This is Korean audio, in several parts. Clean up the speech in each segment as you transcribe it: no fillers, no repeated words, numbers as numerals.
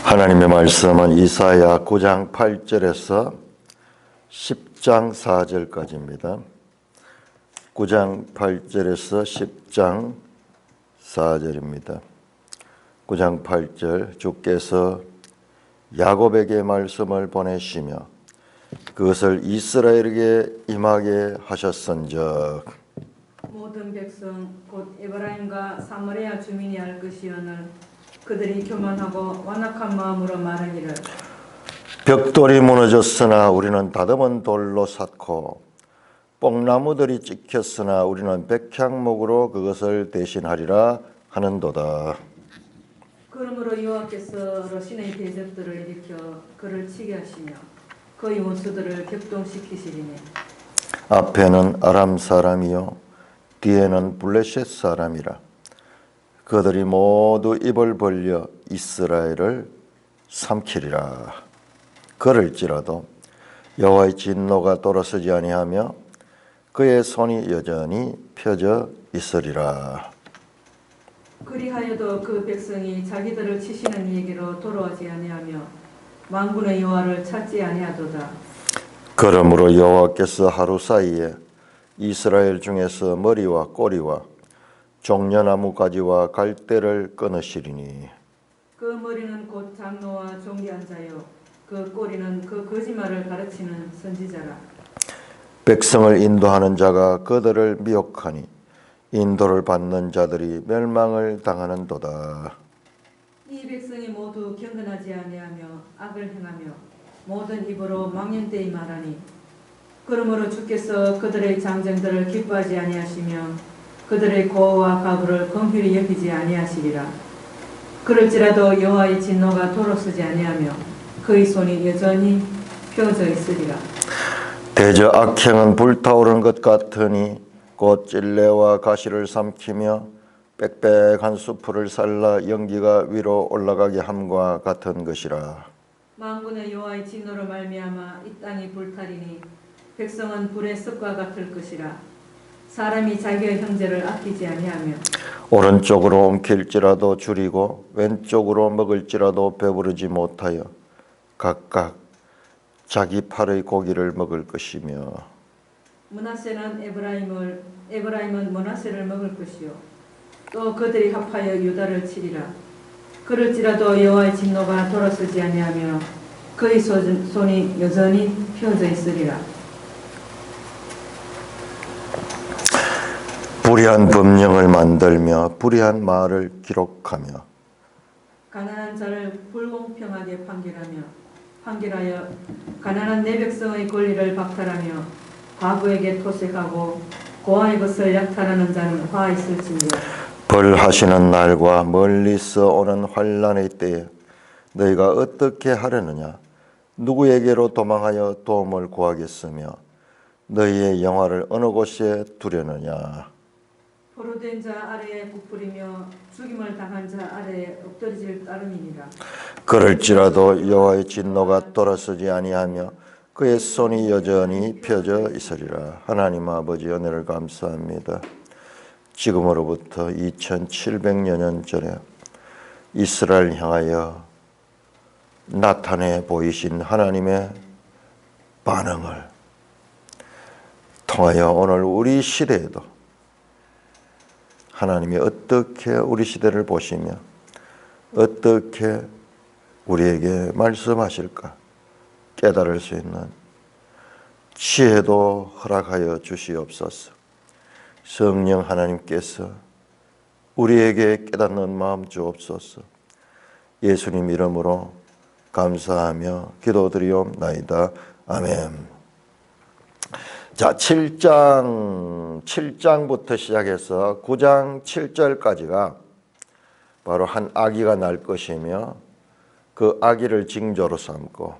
하나님의 말씀은 이사야 9장 8절에서 10장 4절까지입니다. 9장 8절에서 10장 4절입니다. 9장 8절 주께서 야곱에게 말씀을 보내시며 그것을 이스라엘에게 임하게 하셨은즉 모든 백성 곧 에브라임과 사마리아 주민이 알 것이오늘 그들이 교만하고 완악한 마음으로 말하기를 벽돌이 무너졌으나 우리는 다듬은 돌로 쌓고 뽕나무들이 찍혔으나 우리는 백향목으로 그것을 대신하리라 하는도다. 그러므로 여호와께서 러신의 대적들을 일으켜 그를 치게 하시며 그의 원수들을 격동시키시리니 앞에는 아람 사람이요 뒤에는 블레셋 사람이라. 그들이 모두 입을 벌려 이스라엘을 삼키리라. 그럴지라도 여호와의 진노가 돌아서지 아니하며 그의 손이 여전히 펴져 있으리라. 그리하여도 그 백성이 자기들을 치시는 이에게로 돌아오지 아니하며 만군의 여호와를 찾지 아니하도다. 그러므로 여호와께서 하루 사이에 이스라엘 중에서 머리와 꼬리와 종려나무 가지와 갈대를 끊으시리니 그 머리는 곧 장로와 종기한 자요 그 꼬리는 그 거짓말을 가르치는 선지자라. 백성을 인도하는 자가 그들을 미혹하니 인도를 받는 자들이 멸망을 당하는도다. 이 백성이 모두 경건하지 아니하며 악을 행하며 모든 입으로 망연되이 말하니 그러므로 주께서 그들의 장정들을 기뻐하지 아니하시며 그들의 고와 가부를 긍휼히 여기지 아니하시리라. 그럴지라도 여호와의 진노가 돌아서지 아니하며 그의 손이 여전히 펴져 있으리라. 대저 악행은 불타오르는 것 같으니 곧 찔레와 가시를 삼키며 빽빽한 수풀을 살라 연기가 위로 올라가게 함과 같은 것이라. 만군의 여호와의 진노로 말미암아 이 땅이 불타리니 백성은 불의 습과 같을 것이라. 사람이 자기의 형제를 아끼지 아니하며 오른쪽으로 옮길지라도 줄이고 왼쪽으로 먹을지라도 배부르지 못하여 각각 자기 팔의 고기를 먹을 것이며 므낫세는 에브라임은 므낫세를 먹을 것이요 또 그들이 합하여 유다를 치리라. 그럴지라도 여호와의 진노가 돌아서지 아니하며 그의 손이 여전히 펴져 있으리라. 불의한 법령을 만들며 불의한 말을 기록하며 가난한 자를 불공평하게 판결하여 가난한 내 백성의 권리를 박탈하며 과부에게 토색하고 고아의 것을 약탈하는 자는 화 있을지니라. 벌하시는 날과 멀리서 오는 환난의 때에 너희가 어떻게 하려느냐? 누구에게로 도망하여 도움을 구하겠으며 너희의 영화를 어느 곳에 두려느냐? 포로된 자 아래에 부풀이며 죽임을 당한 자 아래에 엎드러질 따름이니라. 그럴지라도 여호와의 진노가 돌아서지 아니하며 그의 손이 여전히 펴져 있으리라. 하나님 아버지 은혜를 감사합니다. 지금으로부터 2700여 년 전에 이스라엘 향하여 나타내 보이신 하나님의 반응을 통하여 오늘 우리 시대에도 하나님이 어떻게 우리 시대를 보시며 어떻게 우리에게 말씀하실까 깨달을 수 있는 지혜도 허락하여 주시옵소서. 성령 하나님께서 우리에게 깨닫는 마음 주옵소서. 예수님 이름으로 감사하며 기도드리옵나이다. 아멘. 자, 7장부터 시작해서 9장 7절까지가 바로 한 아기가 날 것이며 그 아기를 징조로 삼고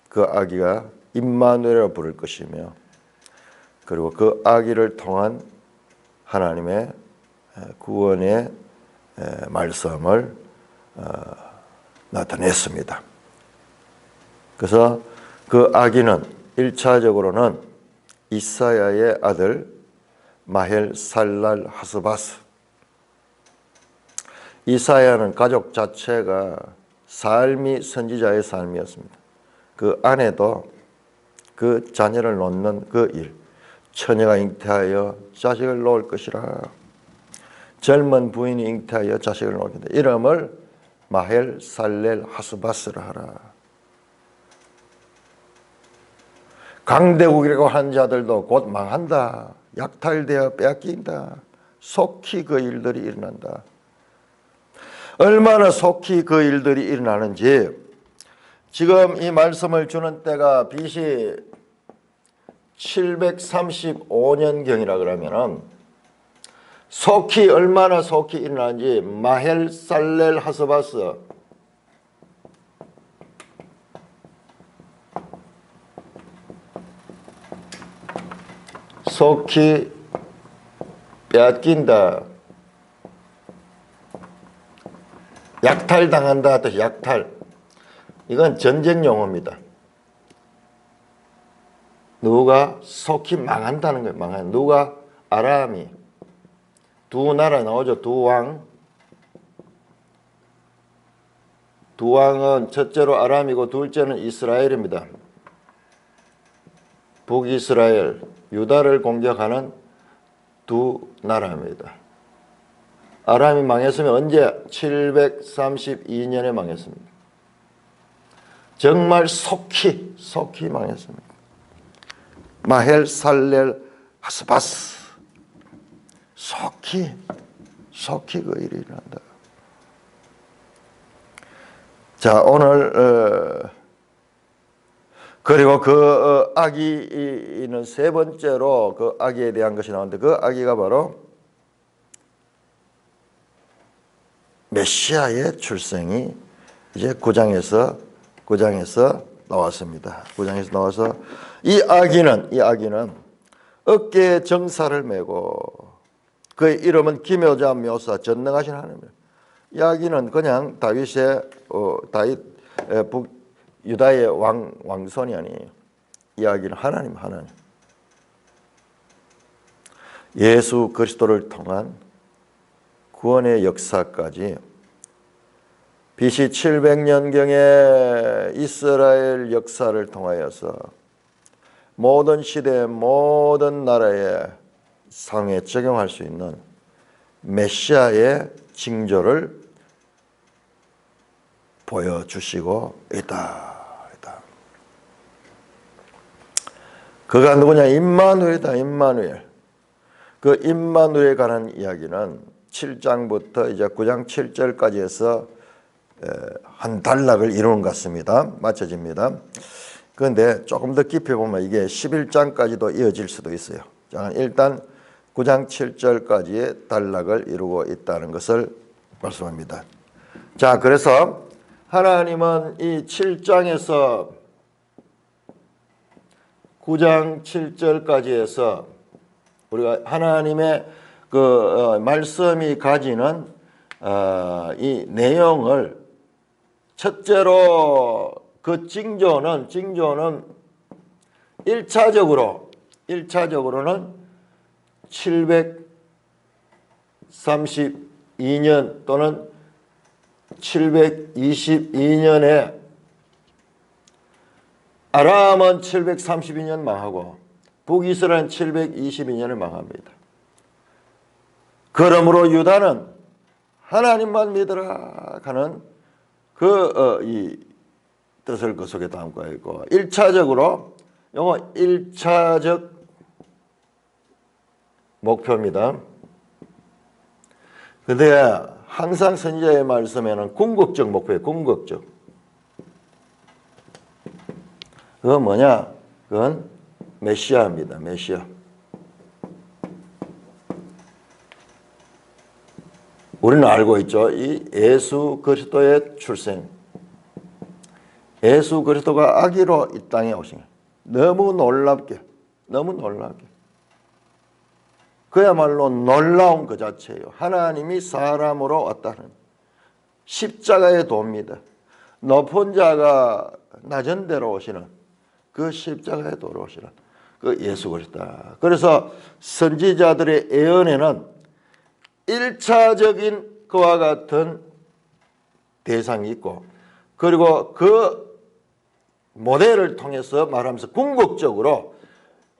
그 아기가 임마누엘이라 부를 것이며 그리고 그 아기를 통한 하나님의 구원의 말씀을 나타냈습니다. 그래서 그 아기는 1차적으로는 이사야의 아들 마헬살랄 하스바스. 이사야는 가족 자체가 삶이 선지자의 삶이었습니다. 그 아내도 그 자녀를 놓는 그 일, 처녀가 잉태하여 자식을 놓을 것이라. 젊은 부인이 잉태하여 자식을 놓을 것이다. 이름을 마헬 살렐 하스바스라 하라. 강대국이라고 하는 자들도 곧 망한다. 약탈되어 빼앗긴다. 속히 그 일들이 일어난다. 얼마나 속히 그 일들이 일어나는지 지금 이 말씀을 주는 때가 BC 735년경이라 그러면은 속히 얼마나 속히 일어나는지 마헬 살렐 하스바스 속히 빼앗긴다. 약탈당한다. 뜻이 약탈. 이건 전쟁 용어입니다. 누가 속히 망한다는 거예요. 망한. 누가? 아람이. 두 나라 나오죠. 두 왕. 두 왕은 첫째로 아람이고 둘째는 이스라엘입니다. 북이스라엘, 유다를 공격하는 두 나라입니다. 아람이 망했으면 언제? 732년에 망했습니다. 정말 속히 망했습니다. 마헬 살렐 하스바스 속히 그 일이 일어난다. 자, 오늘 그리고 그 아기는 세 번째로 그 아기에 대한 것이 나오는데 그 아기가 바로 메시아의 출생이 이제 9장에서 나왔습니다. 9장에서 나와서 이 아기는 어깨에 정사를 메고 그의 이름은 기묘자 묘사 전능하신 하나님이에요. 이 아기는 그냥 다윗의 유다의 왕손이 아니에요. 이 아기는 하나님. 예수 그리스도를 통한 구원의 역사까지 BC 700년경의 이스라엘 역사를 통하여서 모든 시대, 모든 나라의 상에 적용할 수 있는 메시아의 징조를 보여주시고 있다. 그가 누구냐? 임마누엘이다. 임마누엘. 그 임마누엘에 관한 이야기는 7장부터 이제 9장 7절까지 해서 한 단락을 이루는 것 같습니다. 맞춰집니다. 그런데 조금 더 깊이 보면 이게 11장까지도 이어질 수도 있어요. 일단 9장 7절까지의 단락을 이루고 있다는 것을 말씀합니다. 자, 그래서 하나님은 이 7장에서 9장 7절까지 해서 우리가 하나님의 그 말씀이 가지는 이 내용을 첫째로 그 징조는 1차적으로는 732년 또는 722년에 아람은 732년 망하고 북이스라엘은 722년을 망합니다. 그러므로 유다는 하나님만 믿으라 하는 이 뜻을 그 속에 담고 있고 1차적으로 요거 1차적 목표입니다. 근데 항상 선지자의 말씀에는 궁극적 목표예요. 궁극적. 그건 뭐냐? 그건 메시아입니다. 메시아. 우리는 알고 있죠. 이 예수 그리스도의 출생. 예수 그리스도가 아기로 이 땅에 오신 거예요. 너무 놀랍게. 그야말로 놀라운 그 자체예요. 하나님이 사람으로 왔다는 십자가의 도입니다. 높은 자가 낮은 데로 오시는 그 십자가의 도로 오시는 그 예수 그리스도다. 그래서 선지자들의 예언에는 1차적인 그와 같은 대상이 있고 그리고 그 모델을 통해서 말하면서 궁극적으로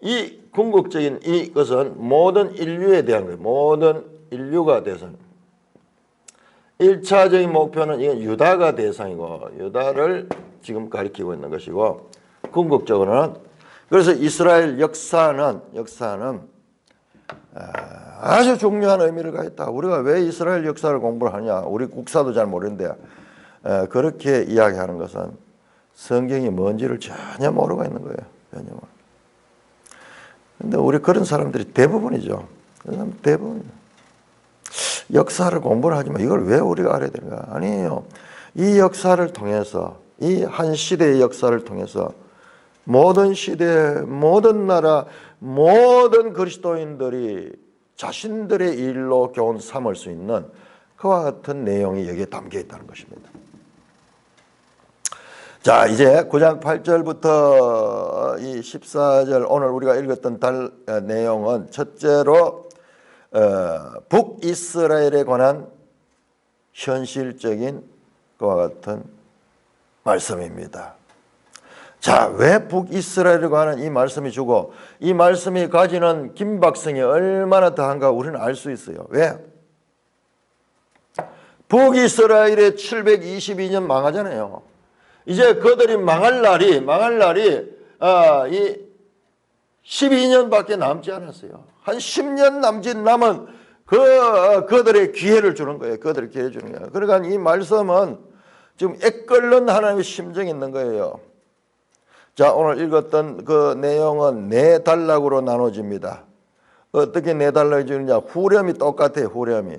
이 궁극적인 이것은 모든 인류에 대한 거예요. 모든 인류가 대상. 1차적인 목표는 이건 유다가 대상이고 유다를 지금 가리키고 있는 것이고 궁극적으로는 그래서 이스라엘 역사는 아주 중요한 의미를 가졌다. 우리가 왜 이스라엘 역사를 공부를 하냐. 우리 국사도 잘 모르는데 그렇게 이야기하는 것은 성경이 뭔지를 전혀 모르고 있는 거예요. 전혀 모르고. 근데 우리 그런 사람들이 대부분이죠. 대부분이죠. 역사를 공부를 하지만 이걸 왜 우리가 알아야 되는가? 아니에요. 이 역사를 통해서 이 한 시대의 역사를 통해서 모든 시대, 모든 나라, 모든 그리스도인들이 자신들의 일로 교훈 삼을 수 있는 그와 같은 내용이 여기에 담겨 있다는 것입니다. 자, 이제 9장 8절부터 이 14절 오늘 우리가 읽었던 내용은 첫째로 북이스라엘에 관한 현실적인 그와 같은 말씀입니다. 자, 왜 북이스라엘에 관한 이 말씀이 주고 이 말씀이 가지는 긴박성이 얼마나 더한가 우리는 알 수 있어요. 왜? 북이스라엘의 722년 망하잖아요. 이제 그들이 망할 날이 이 12년밖에 남지 않았어요. 한 10년 남은 그들의 기회를 주는 거예요. 그들의 기회를 주는 거예요. 그러니까 이 말씀은 지금 애끓는 하나님의 심정이 있는 거예요. 자, 오늘 읽었던 그 내용은 네 단락으로 나눠집니다. 어떻게 네 단락이 주느냐? 후렴이 똑같아요. 후렴이.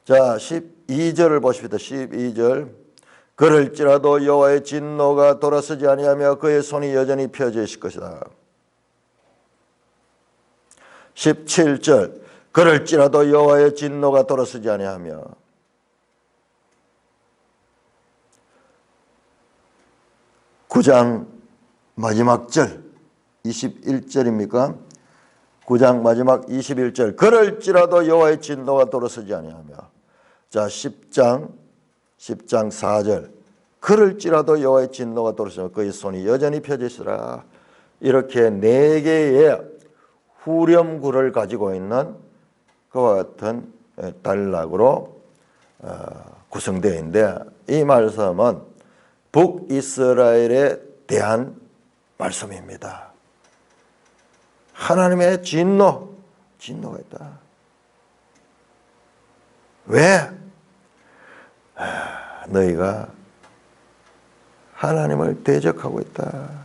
자, 12절을 보십시다. 12절. 그럴지라도 여호와의 진노가 돌아서지 아니하며 그의 손이 여전히 펴져 있을 것이다. 17절. 그럴지라도 여호와의 진노가 돌아서지 아니하며 9장 마지막 절 21절입니까? 9장 마지막 21절. 그럴지라도 여호와의 진노가 돌아서지 아니하며. 자, 10장 4절. 그럴지라도 여호와의 진노가 돌아서며 그의 손이 여전히 펴져 있으라. 이렇게 네 개의 후렴구를 가지고 있는 그와 같은 단락으로 구성되어 있는데 이 말씀은 북이스라엘에 대한 말씀입니다. 하나님의 진노가 있다. 왜? 너희가 하나님을 대적하고 있다.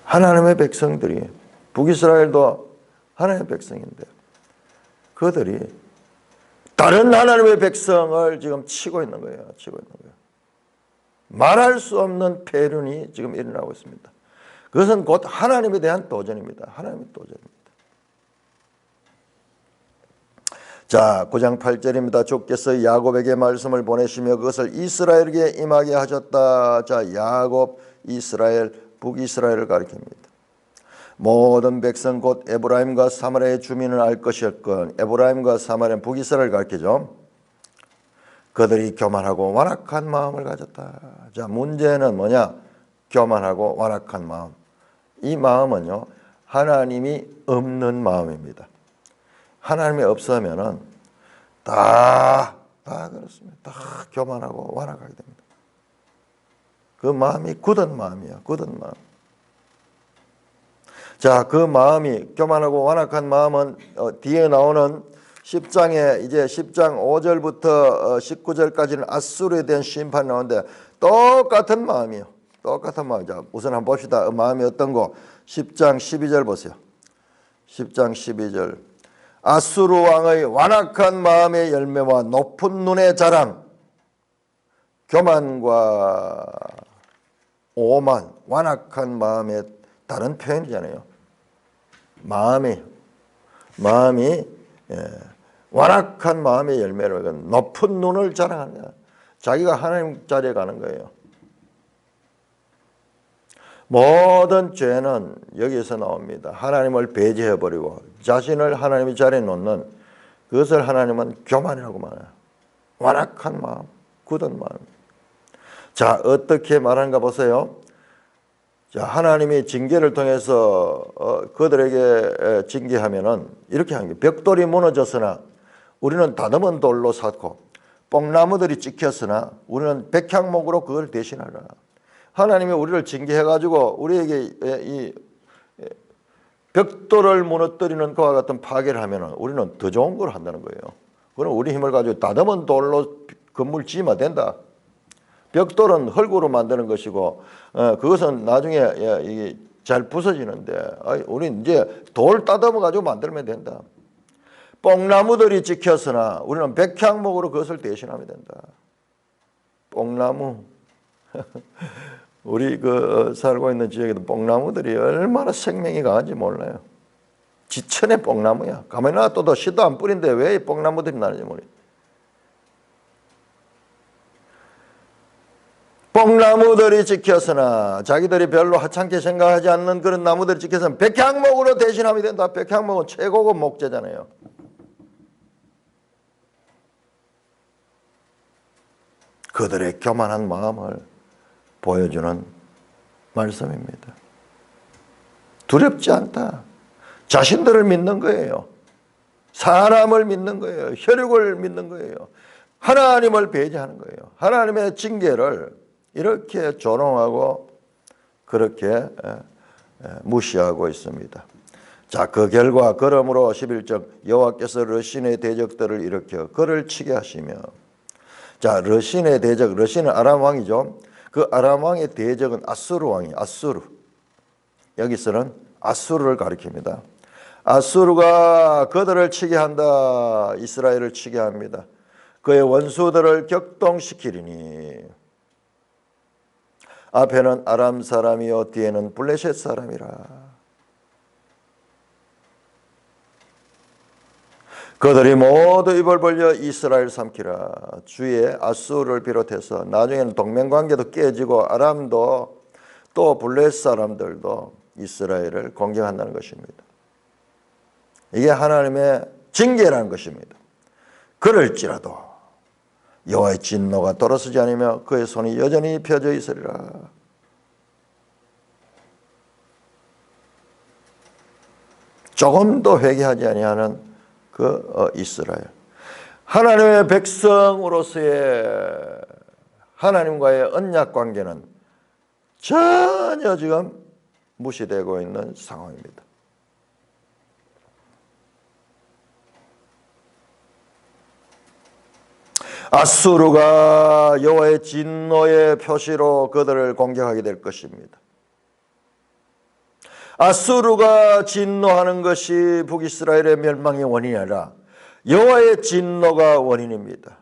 하나님의 백성들이 북이스라엘도 하나님의 백성인데 그들이 다른 하나님의 백성을 지금 치고 있는 거예요. 말할 수 없는 패륜이 지금 일어나고 있습니다. 그것은 곧 하나님에 대한 도전입니다. 하나님의 도전입니다. 자, 9장 8절입니다. 주께서 야곱에게 말씀을 보내시며 그것을 이스라엘에게 임하게 하셨다. 자, 야곱, 이스라엘, 북이스라엘을 가리킵니다. 모든 백성 곧 에브라임과 사마리아의 주민은 알 것이었건 에브라임과 사마리아는 북이스라엘을 가리키죠. 그들이 교만하고 완악한 마음을 가졌다. 자, 문제는 뭐냐? 교만하고 완악한 마음. 이 마음은요, 하나님이 없는 마음입니다. 하나님이 없으면은 다 그렇습니다. 다 교만하고 완악하게 됩니다. 그 마음이 굳은 마음이야. 굳은 마음. 자, 그 마음이 교만하고 완악한 마음은 뒤에 나오는 10장에 이제 10장 5절부터 19절까지는 아수르에 대한 심판이 나오는데 똑같은 마음이요. 똑같은 마음. 자, 우선 한번 봅시다. 마음이 어떤 거? 10장 12절 보세요. 10장 12절. 아수르 왕의 완악한 마음의 열매와 높은 눈의 자랑, 교만과 오만, 완악한 마음의 다른 표현이잖아요. 마음이 완악한 마음의 열매를 높은 눈을 자랑하는 거야. 자기가 하나님 자리에 가는 거예요. 모든 죄는 여기서 나옵니다. 하나님을 배제해버리고 자신을 하나님의 자리에 놓는 그것을 하나님은 교만이라고 말해요. 완악한 마음, 굳은 마음. 자, 어떻게 말하는가 보세요. 자, 하나님이 징계를 통해서 그들에게 징계하면은 이렇게 하는 거예요. 벽돌이 무너졌으나 우리는 다듬은 돌로 쌓고 뽕나무들이 찍혔으나 우리는 백향목으로 그걸 대신하라. 하나님이 우리를 징계해가지고 우리에게 이 벽돌을 무너뜨리는 그와 같은 파괴를 하면은 우리는 더 좋은 걸 한다는 거예요. 그럼 우리 힘을 가지고 다듬은 돌로 건물 지으면 된다. 벽돌은 흙으로 만드는 것이고 그것은 나중에 이게 잘 부서지는데 우리는 이제 돌 따듬어 가지고 만들면 된다. 뽕나무들이 찍혔으나 우리는 백향목으로 그것을 대신하면 된다. 뽕나무. 우리 그 살고 있는 지역에도 뽕나무들이 얼마나 생명이 강한지 몰라요. 지천의 뽕나무야. 가만히 놔둬도 씨도 안 뿌린데 왜 이 뽕나무들이 나는지 모르겠어요. 뽕나무들이 찍혔으나 자기들이 별로 하찮게 생각하지 않는 그런 나무들이 찍혀서는 백향목으로 대신하면 된다. 백향목은 최고급 목재잖아요. 그들의 교만한 마음을 보여주는 말씀입니다. 두렵지 않다. 자신들을 믿는 거예요. 사람을 믿는 거예요. 혈육을 믿는 거예요. 하나님을 배제하는 거예요. 하나님의 징계를 이렇게 조롱하고 그렇게 무시하고 있습니다. 자, 그 결과 그러므로 11절 여호와께서 르신의 대적들을 일으켜 그를 치게 하시며. 자, 르신의 대적, 르신은 아람 왕이죠. 그 아람 왕의 대적은 아수르 왕이 아수르. 여기서는 아수르를 가리킵니다. 아수르가 그들을 치게 한다. 이스라엘을 치게 합니다. 그의 원수들을 격동시키리니 앞에는 아람 사람이요 뒤에는 블레셋 사람이라. 그들이 모두 입을 벌려 이스라엘 삼키라. 주의 아수르를 비롯해서 나중에는 동맹관계도 깨지고 아람도 또 블레셋 사람들도 이스라엘을 공격한다는 것입니다. 이게 하나님의 징계라는 것입니다. 그럴지라도 여호와의 진노가 돌아서지 않으며 그의 손이 여전히 펴져 있으리라. 조금도 회개하지 아니하는 그 이스라엘. 하나님의 백성으로서의 하나님과의 언약 관계는 전혀 지금 무시되고 있는 상황입니다. 아수르가 여호와의 진노의 표시로 그들을 공격하게 될 것입니다. 아수르가 진노하는 것이 북이스라엘의 멸망의 원인이 아니라 여호와의 진노가 원인입니다.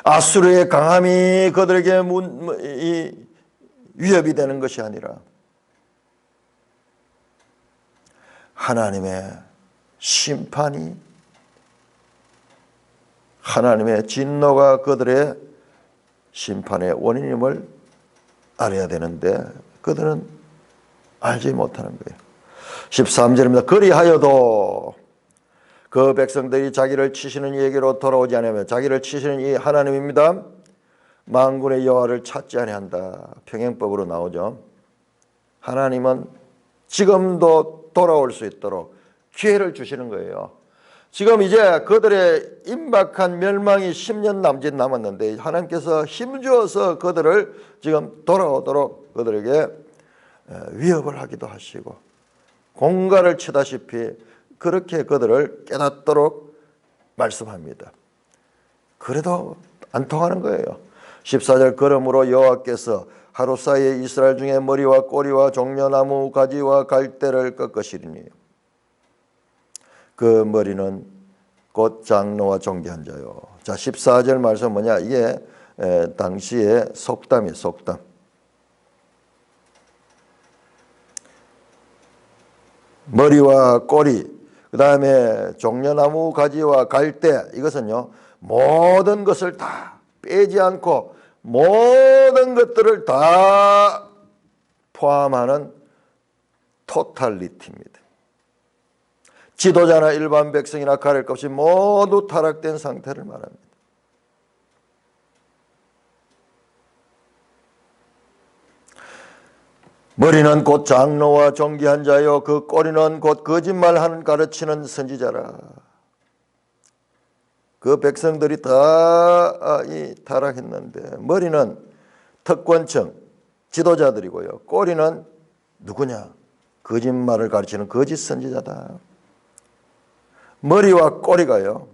아수르의 강함이 그들에게 위협이 되는 것이 아니라 하나님의 심판이, 하나님의 진노가 그들의 심판의 원인임을 알아야 되는데 그들은 알지 못하는 거예요. 13절입니다. 그리하여도 그 백성들이 자기를 치시는 이에게로 돌아오지 않으며 자기를 치시는 이 하나님입니다. 만군의 여호와를 찾지 아니한다. 평행법으로 나오죠. 하나님은 지금도 돌아올 수 있도록 기회를 주시는 거예요. 지금 이제 그들의 임박한 멸망이 10년 남짓 남았는데 하나님께서 힘주어서 그들을 지금 돌아오도록 그들에게 위협을 하기도 하시고 공갈을 치다시피 그렇게 그들을 깨닫도록 말씀합니다. 그래도 안 통하는 거예요. 14절 그러므로 여호와께서 하루 사이에 이스라엘 중에 머리와 꼬리와 종려나무 가지와 갈대를 꺾으시리니 그 머리는 곧 장로와 종교한 자요. 자, 14절 말씀 뭐냐? 이게 당시의 속담이에요. 속담. 머리와 꼬리, 그 다음에 종려나무 가지와 갈대, 이것은요 모든 것을 다 빼지 않고 모든 것들을 다 포함하는 토탈리티입니다. 지도자나 일반 백성이나 가릴 것 없이 모두 타락된 상태를 말합니다. 머리는 곧 장로와 존귀한 자요 그 꼬리는 곧 거짓말하는 가르치는 선지자라. 그 백성들이 다 타락했는데 머리는 특권층 지도자들이고요. 꼬리는 누구냐? 거짓말을 가르치는 거짓 선지자다. 머리와 꼬리가요.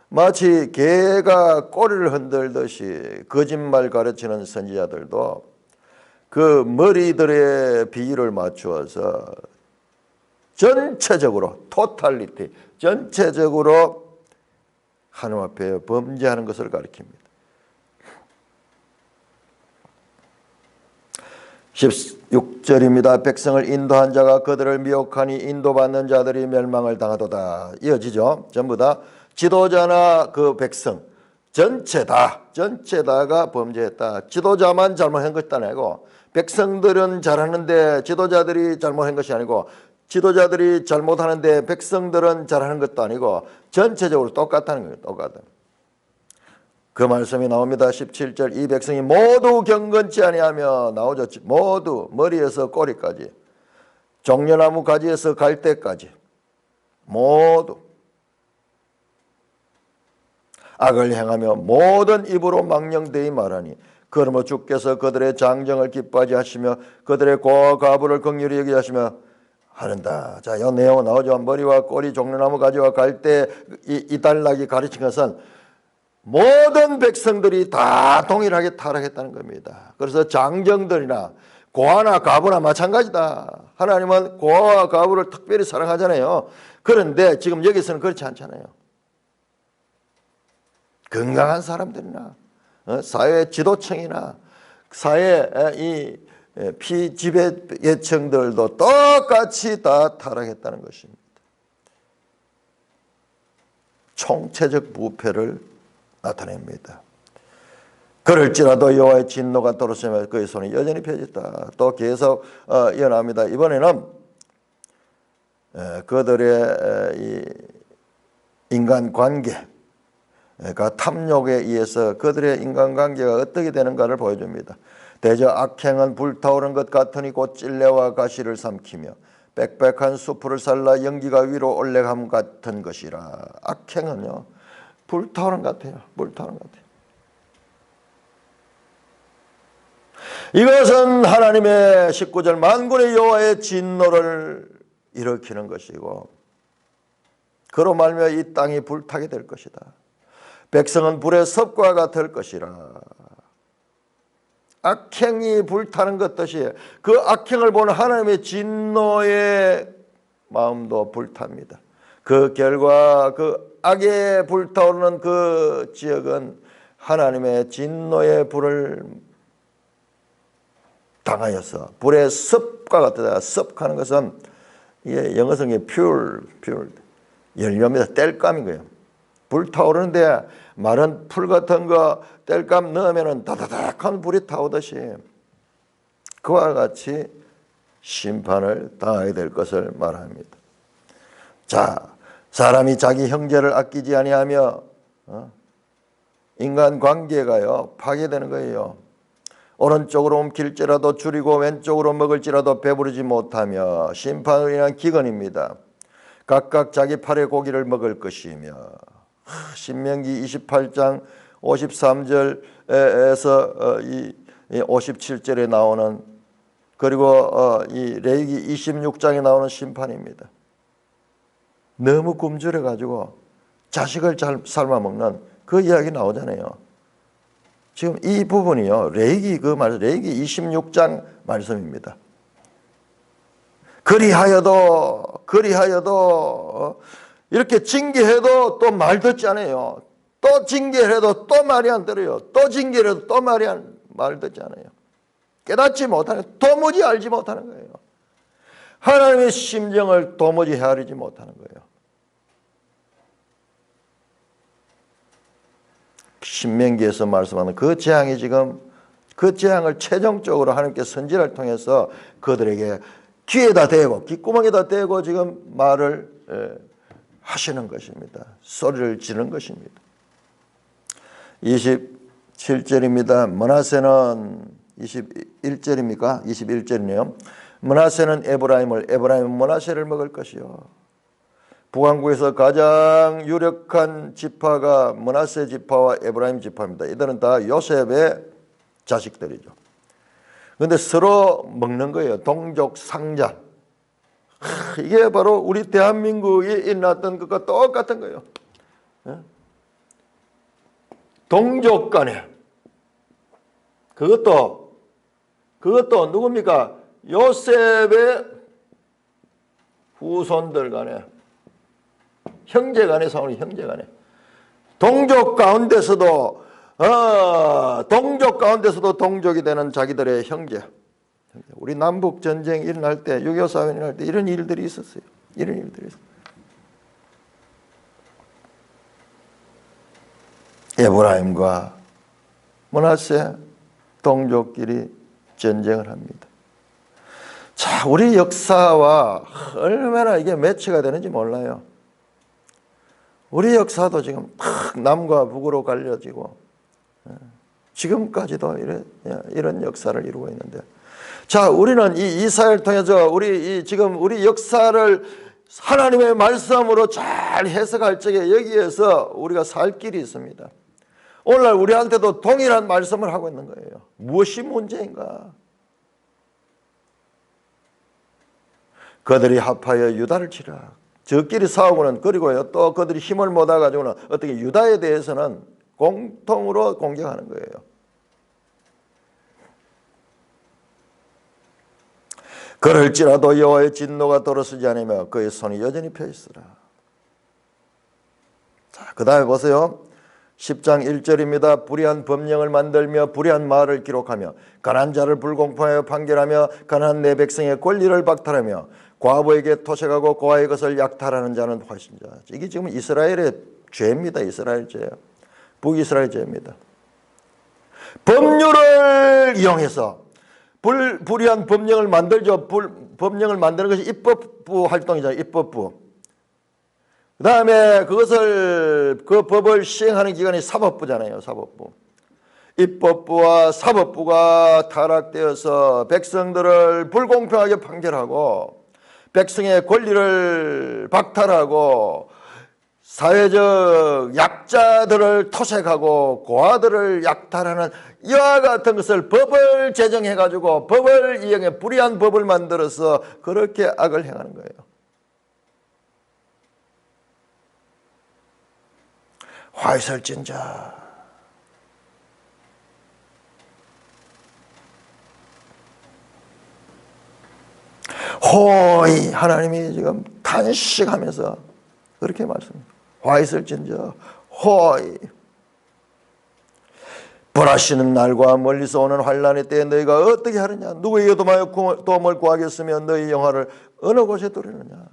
마치 개가 꼬리를 흔들듯이 거짓말 가르치는 선지자들도 그 머리들의 비율을 맞추어서 전체적으로 토탈리티 전체적으로 하나님 앞에 범죄하는 것을 가리킵니다. 16절입니다. 백성을 인도한 자가 그들을 미혹하니 인도받는 자들이 멸망을 당하도다. 이어지죠. 전부 다 지도자나 그 백성 전체다가 범죄했다. 지도자만 잘못한 것도 아니고 백성들은 잘하는데 지도자들이 잘못한 것이 아니고 지도자들이 잘못하는데 백성들은 잘하는 것도 아니고 전체적으로 똑같다는 거예요. 똑같다. 그 말씀이 나옵니다. 17절 이 백성이 모두 경건치 아니하며 나오죠. 모두 머리에서 꼬리까지 종려나무 가지에서 갈대까지 모두 악을 행하며 모든 입으로 망령되이 말하니 그러므로 주께서 그들의 장정을 기뻐하지 하시며 그들의 고와 과부를 긍휼히 여기지 하시며 하는다. 자, 이 내용 나오죠. 머리와 꼬리 종려나무 가지와 갈대 이달락이 가르친 것은 모든 백성들이 다 동일하게 타락했다는 겁니다. 그래서 장정들이나 고아나 과부나 마찬가지다. 하나님은 고아와 과부를 특별히 사랑하잖아요. 그런데 지금 여기서는 그렇지 않잖아요. 건강한 사람들이나 사회 지도층이나 사회 이 피지배계층들도 똑같이 다 타락했다는 것입니다. 총체적 부패를 나타냅니다. 그럴지라도 여호와의 진노가 떨어지며 그의 손이 여전히 펴졌다. 또 계속 이어납니다. 이번에는 그들의 이 인간관계가 탐욕에 의해서 그들의 인간관계가 어떻게 되는가를 보여줍니다. 대저 악행은 불타오른 것 같으니 곧 찔레와 가시를 삼키며 빽빽한 수풀을 살라 연기가 위로 올라감 같은 것이라. 악행은요 불타오른 것 같아요. 불타오른 것 같아요. 이것은 하나님의 19절 만군의 여호와의 진노를 일으키는 것이고 그로 말미암아 이 땅이 불타게 될 것이다. 백성은 불의 섭과 같을 것이라. 악행이 불타는 것 같이 그 악행을 보는 하나님의 진노의 마음도 불탑니다. 그 결과 그 악에 불타오르는 그 지역은 하나님의 진노의 불을 당하여서 불의 습과 같다. 습하는 것은 이게 영어 성경에 pure 연료입니다. 땔감인 거예요. 불타오르는데 마른 풀 같은 거 땔감 넣으면 다다닥한 불이 타오듯이 그와 같이 심판을 당하게 될 것을 말합니다. 자, 사람이 자기 형제를 아끼지 아니하며 인간관계가요 파괴되는 거예요. 오른쪽으로 옮길지라도 줄이고 왼쪽으로 먹을지라도 배부르지 못하며 심판으로 인한 기근입니다. 각각 자기 팔의 고기를 먹을 것이며 신명기 28장 53절에서 이 57절에 나오는 그리고 이 레위기 26장에 나오는 심판입니다. 너무 굶주려 가지고 자식을 잘 삶아먹는 그 이야기 나오잖아요. 지금 이 부분이요 레위기 그 말 레위기 26장 말씀입니다. 그리하여도 이렇게 징계해도 또 말 듣지 않아요. 또 징계해도 또 말이 안 들어요. 또 징계해도 또 말 듣지 않아요. 깨닫지 못하는 도무지 알지 못하는 거예요. 하나님의 심정을 도무지 헤아리지 못하는 거예요. 신명기에서 말씀하는 그 재앙이 지금 그 재앙을 최종적으로 하나님께 선지자를 통해서 그들에게 귀에다 대고 귓구멍에다 대고 지금 말을 하시는 것입니다. 소리를 지르는 것입니다. 27절입니다. 므낫세는 21절입니까? 21절이네요. 므낫세는 에브라임은 므낫세를 먹을 것이요. 북왕국에서 가장 유력한 지파가 므낫세 지파와 에브라임 지파입니다. 이들은 다 요셉의 자식들이죠. 그런데 서로 먹는 거예요. 동족 상잔. 이게 바로 우리 대한민국이 일어났던 것과 똑같은 거예요. 동족 간에. 그것도 누굽니까? 요셉의 후손들 간에. 형제 간에 싸우는 형제 간에. 동족 가운데서도 동족이 되는 자기들의 형제. 우리 남북 전쟁 일어날 때, 6.25 사변 일어날 때 이런 일들이 있었어요. 이런 일들이 있었어요. 에브라임과 므낫세 동족끼리 전쟁을 합니다. 자, 우리 역사와 얼마나 이게 매치가 되는지 몰라요. 우리 역사도 지금 남과 북으로 갈려지고 지금까지도 이런 역사를 이루고 있는데, 자, 우리는 이 이사야를 통해서 지금 우리 역사를 하나님의 말씀으로 잘 해석할 적에 여기에서 우리가 살 길이 있습니다. 오늘날 우리한테도 동일한 말씀을 하고 있는 거예요. 무엇이 문제인가? 그들이 합하여 유다를 치라. 저끼리 싸우고는, 그리고요, 또 그들이 힘을 모아 가지고는 어떻게 유다에 대해서는 공통으로 공격하는 거예요. 그럴지라도 여호와의 진노가 돌아서지 않으며 그의 손이 여전히 펴 있으라. 자, 그 다음에 보세요. 10장 1절입니다. 불의한 법령을 만들며 불의한 말을 기록하며 가난한 자를 불공평하여 판결하며 가난한 내 백성의 권리를 박탈하며 과부에게 토색하고 고아의 것을 약탈하는 자는 화신자. 이게 지금 이스라엘의 죄입니다. 이스라엘 죄예요. 북이스라엘 죄입니다. 법률을 이용해서 불의한 법령을 만들죠. 법령을 만드는 것이 입법부 활동이잖아요. 입법부. 그 다음에 그 법을 시행하는 기관이 사법부잖아요. 사법부. 입법부와 사법부가 타락되어서 백성들을 불공평하게 판결하고 백성의 권리를 박탈하고 사회적 약자들을 토색하고 고아들을 약탈하는 이와 같은 것을 법을 제정해가지고 법을 이용해 불의한 법을 만들어서 그렇게 악을 행하는 거예요. 화 있을진자 호이, 하나님이 지금 탄식하면서 그렇게 말씀합니다. 화 있을진저 호이. 벌하시는 날과 멀리서 오는 환난의 때에 너희가 어떻게 하느냐? 누구에게 도움을 구하겠으며 너희 영화를 어느 곳에 두르느냐?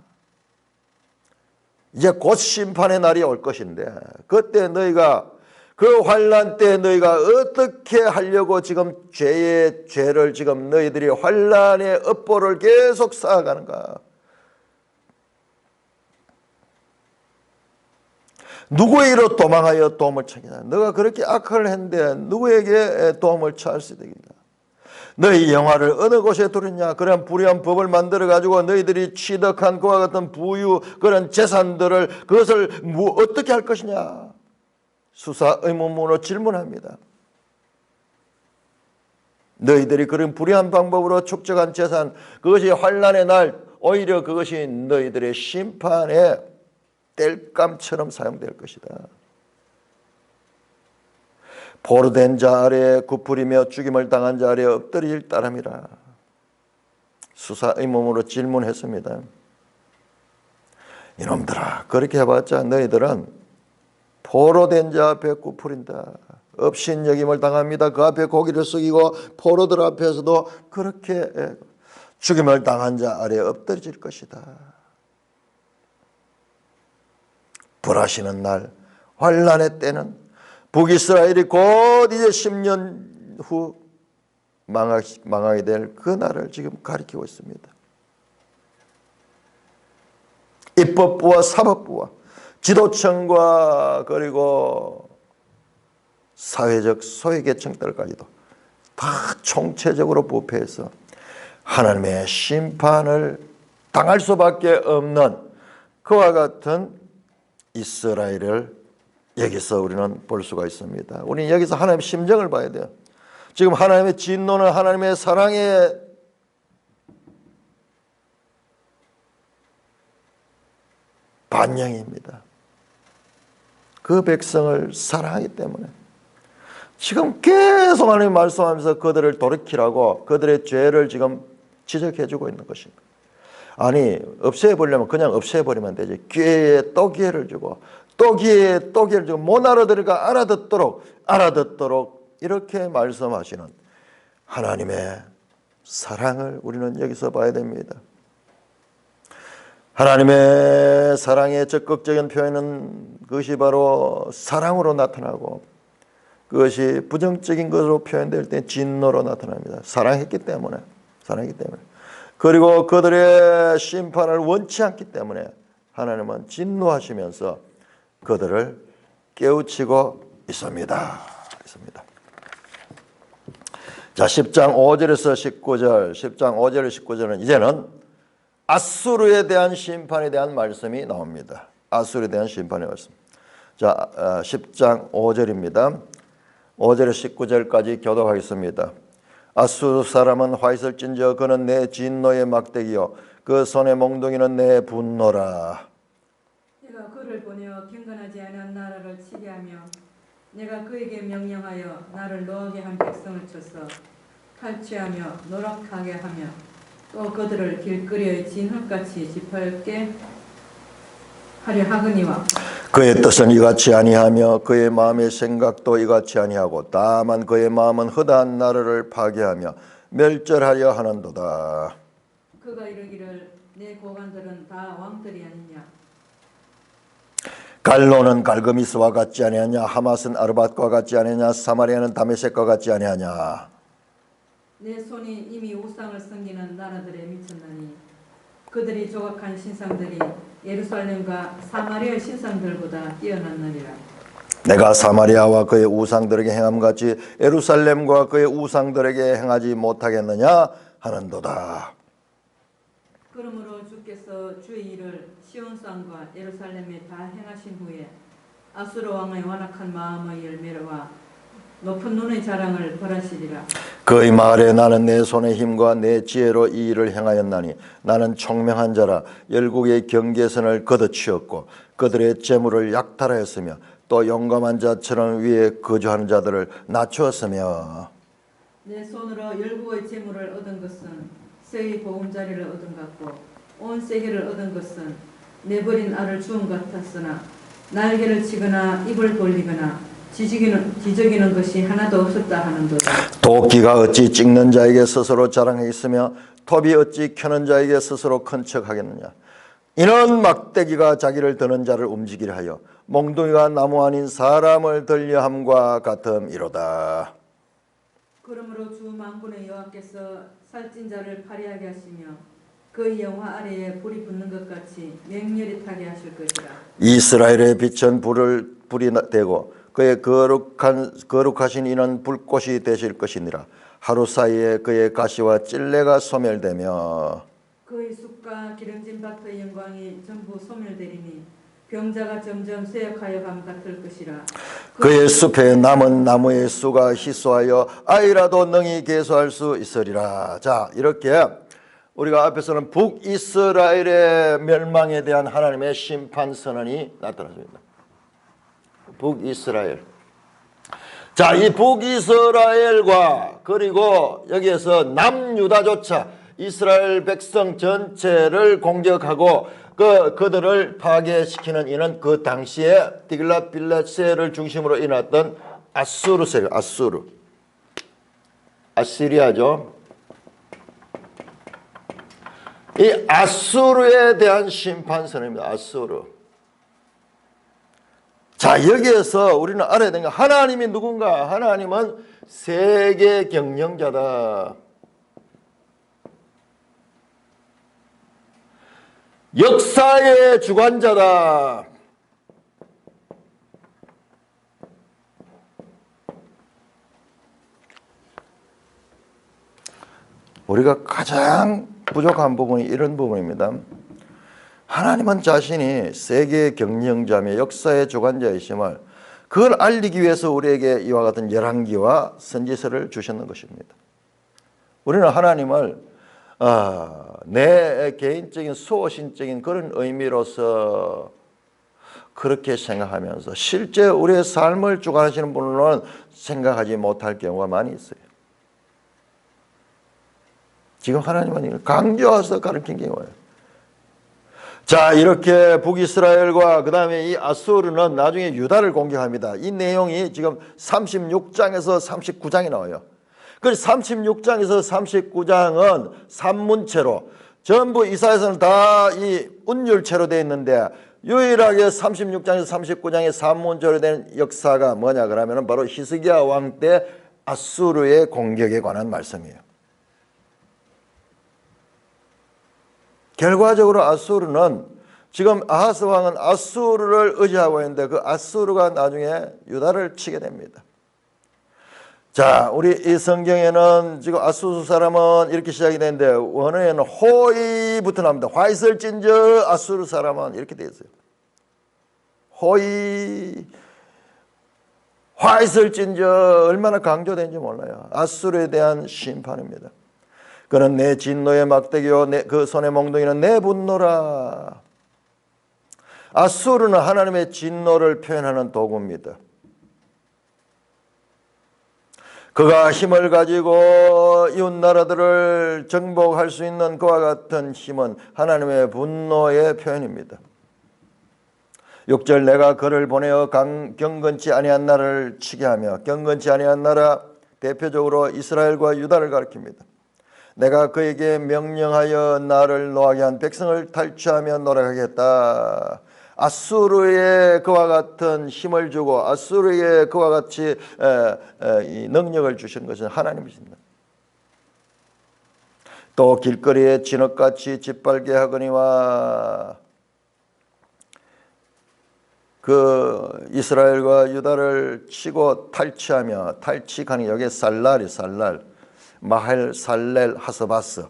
이제 곧 심판의 날이 올 것인데 그때 너희가 그 환난 때 너희가 어떻게 하려고 지금 죄를 지금 너희들이 환난의 업보를 계속 쌓아가는가? 누구에게로 도망하여 도움을 청하냐? 너가 그렇게 악을 했는데 누구에게 도움을 청할 수 있겠냐? 너희 영화를 어느 곳에 두느냐? 그런 불의한 법을 만들어 가지고 너희들이 취득한 그와 같은 부유 그런 재산들을 그것을 어떻게 할 것이냐? 수사 의문문으로 질문합니다. 너희들이 그런 불의한 방법으로 축적한 재산, 그것이 환난의 날 오히려 그것이 너희들의 심판의 땔감처럼 사용될 것이다. 포로된 자 아래에 굽으리며 죽임을 당한 자 아래에 엎드릴 따름이라. 수사 의문으로 질문했습니다. 이놈들아, 그렇게 해봤자 너희들은 포로된 자 앞에 굽으린다. 업신여김을 당합니다. 그 앞에 고기를 숙이고 포로들 앞에서도 그렇게 죽임을 당한 자 아래에 엎드릴 것이다. 벌하시는 날 환난의 때는 북이스라엘이 곧 이제 10년 후 망하게 될 그 날을 지금 가리키고 있습니다. 입법부와 사법부와 지도층과 그리고 사회적 소외계층들까지도 다 총체적으로 부패해서 하나님의 심판을 당할 수밖에 없는 그와 같은 이스라엘을 여기서 우리는 볼 수가 있습니다. 우리는 여기서 하나님의 심정을 봐야 돼요. 지금 하나님의 진노는 하나님의 사랑의 반영입니다. 그 백성을 사랑하기 때문에 지금 계속 하나님 말씀하면서 그들을 돌이키라고 그들의 죄를 지금 지적해주고 있는 것입니다. 아니 없애버리려면 그냥 없애버리면 되지. 기회에 또 기회를 주고 또 기회에 또 기회를 주고 못 알아들으니까 알아듣도록 이렇게 말씀하시는 하나님의 사랑을 우리는 여기서 봐야 됩니다. 하나님의 사랑의 적극적인 표현은 그것이 바로 사랑으로 나타나고 그것이 부정적인 것으로 표현될 때 진노로 나타납니다. 사랑했기 때문에. 그리고 그들의 심판을 원치 않기 때문에 하나님은 진노하시면서 그들을 깨우치고 있습니다. 자, 10장 5절에서 19절, 10장 5절 19절은 이제는 아수르에 대한 심판에 대한 말씀이 나옵니다. 아수르에 대한 심판의 말씀. 자, 10장 5절입니다. 5절에서 19절까지 교독하겠습니다. 아수르 사람은 화 있을진저 그는 내 진노의 막대기요 그 손의 몽둥이는 내 분노라. 내가 그를 보내어 경건하지 않은 나라를 치게 하며 내가 그에게 명령하여 나를 노하게 한 백성을 쳐서 탈취하며 노력하게 하며 또 그들을 길거리의 진흙같이 짓밟게 하려 하거니와 그의 뜻은 이같이 아니하며 그의 마음의 생각도 이같이 아니하고 다만 그의 마음은 허다한 나라를 파괴하며 멸절하려 하는도다. 그가 이르기를 내 고관들은 다 왕들이 아니냐. 갈로는 갈그미스와 같지 아니하냐. 하맛은 아르밧과 같지 아니하냐. 사마리아는 다메섹과 같지 아니하냐. 내 손이 이미 우상을 섬기는 나라들에 미쳤나니 그들이 조각한 신상들이 예루살렘과 사마리아의 신상들보다 뛰어났느니라. 내가 사마리아와 그의 우상들에게 행함같이 예루살렘과 그의 우상들에게 행하지 못하겠느냐 하는도다. 그러므로 주께서 주의 일을 시온산과 예루살렘에 다 행하신 후에 아수르 왕의 완악한 마음의 열매와 높은 눈의 자랑을 벌하시리라. 그의 말에 나는 내 손의 힘과 내 지혜로 이 일을 행하였나니 나는 총명한 자라 열국의 경계선을 걷어치웠고 그들의 재물을 약탈하였으며 또 용감한 자처럼 위에 거주하는 자들을 낮추었으며 내 손으로 열국의 재물을 얻은 것은 새의 보금자리를 얻은 같고 온 세계를 얻은 것은 내버린 알을 주운 같았으나 날개를 치거나 입을 벌리거나 지저귀는 것이 하나도 없었다 하는도다. 도끼가 어찌 찍는 자에게 스스로 자랑하겠으며 톱이 어찌 켜는 자에게 스스로 큰 척하겠느냐. 이는 막대기가 자기를 드는 자를 움직이려 하여 몽둥이가 나무 아닌 사람을 들려함과 같음이로다. 그러므로 주 만군의 여호와께서 살찐 자를 파리하게 하시며 그의 영화 아래에 불이 붙는 것 같이 맹렬히 타게 하실 것이라. 이스라엘의 빛은 불이 되고 그의 거룩하신 이는 불꽃이 되실 것이니라. 하루 사이에 그의 가시와 찔레가 소멸되며 그의 숲과 기름진 밭의 영광이 전부 소멸되리니 병자가 점점 쇠약하여 감 같을 것이라. 그의 숲에 남은 나무의 수가 희소하여 아이라도 능히 계수할 수 있으리라. 자, 이렇게 우리가 앞에서는 북이스라엘의 멸망에 대한 하나님의 심판 선언이 나타났습니다. 북이스라엘. 자, 이 북이스라엘과 그리고 여기에서 남유다조차 이스라엘 백성 전체를 공격하고 그들을 파괴시키는 이는 그 당시에 디글랏빌레셀을 중심으로 일어났던 아수르 세력, 아시리아죠. 이 아수르에 대한 심판선입니다. 아수르. 자, 여기에서 우리는 알아야 되는 게 하나님이 누군가? 하나님은 세계 경영자다. 역사의 주관자다. 우리가 가장 부족한 부분이 이런 부분입니다. 하나님은 자신이 세계의 경영자며 역사의 주관자이심을 그걸 알리기 위해서 우리에게 이와 같은 열왕기와 선지서를 주셨는 것입니다. 우리는 하나님을 내 개인적인 수호신적인 그런 의미로서 그렇게 생각하면서 실제 우리의 삶을 주관하시는 분으로는 생각하지 못할 경우가 많이 있어요. 지금 하나님은 이걸 강조해서 가르친 경우예요. 자, 이렇게 북이스라엘과 그 다음에 이 아수르는 나중에 유다를 공격합니다. 이 내용이 지금 36장에서 39장이 나와요. 그래서 36장에서 39장은 산문체로 전부 이사야서는 다 이 운율체로 되어 있는데 유일하게 36장에서 39장의 산문체로 된 역사가 뭐냐 그러면 바로 히스기야 왕 때 아수르의 공격에 관한 말씀이에요. 결과적으로 아수르는 지금 아하스 왕은 아수르를 의지하고 있는데 그 아수르가 나중에 유다를 치게 됩니다. 자, 우리 이 성경에는 지금 아수르 사람은 이렇게 시작이 되는데 원어에는 호이부터 나옵니다. 화이설진저 아수르 사람은 이렇게 되어 있어요. 호이 화이설진저 얼마나 강조되는지 몰라요. 아수르에 대한 심판입니다. 그는 내 진노의 막대기요 그 손의 몽둥이는 내 분노라. 아수르는 하나님의 진노를 표현하는 도구입니다. 그가 힘을 가지고 이웃 나라들을 정복할 수 있는 그와 같은 힘은 하나님의 분노의 표현입니다. 6절 내가 그를 보내어 경건치 아니한 나라를 치게 하며, 경건치 아니한 나라 대표적으로 이스라엘과 유다를 가리킵니다. 내가 그에게 명령하여 나를 노하게 한 백성을 탈취하며 노력하겠다. 아수르에 그와 같은 힘을 주고 아수르에 그와 같이 이 능력을 주신 것은 하나님이십니다. 또 길거리에 진흙같이 짓밟게 하거니와 그 이스라엘과 유다를 치고 탈취하며, 탈취하는 여기에 살랄이 살랄 마헬 살렐 하스바스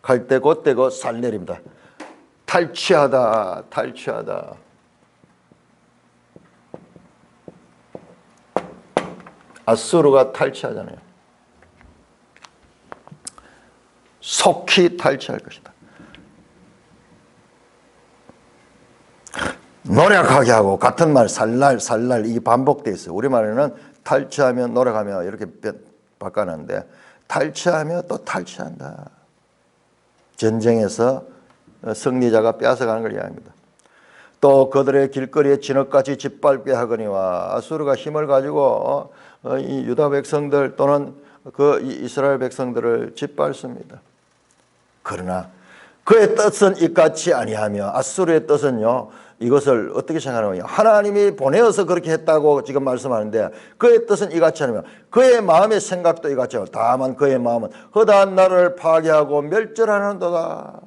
갈대 곧대고 살렐입니다. 탈취하다, 탈취하다. 아수르가 탈취하잖아요. 속히 탈취할 것이다. 노력하게 하고, 같은 말 살랄 살랄 이게 반복되어 있어요. 우리말에는 탈취하며 노력하며 이렇게 바꿔놨는데 탈취하며 또 탈취한다. 전쟁에서 승리자가 빼앗아가는 걸 이야기합니다. 또 그들의 길거리에 진흙같이 짓밟게 하거니와 아수르가 힘을 가지고 이 유다 백성들 또는 그 이스라엘 백성들을 짓밟습니다. 그러나 그의 뜻은 이같이 아니하며, 아수르의 뜻은요 이것을 어떻게 생각하느냐, 하나님이 보내어서 그렇게 했다고 지금 말씀하는데 그의 뜻은 이같이 아니며 그의 마음의 생각도 이같이 하고, 다만 그의 마음은 허다한 나라를 파괴하고 멸절하는도다.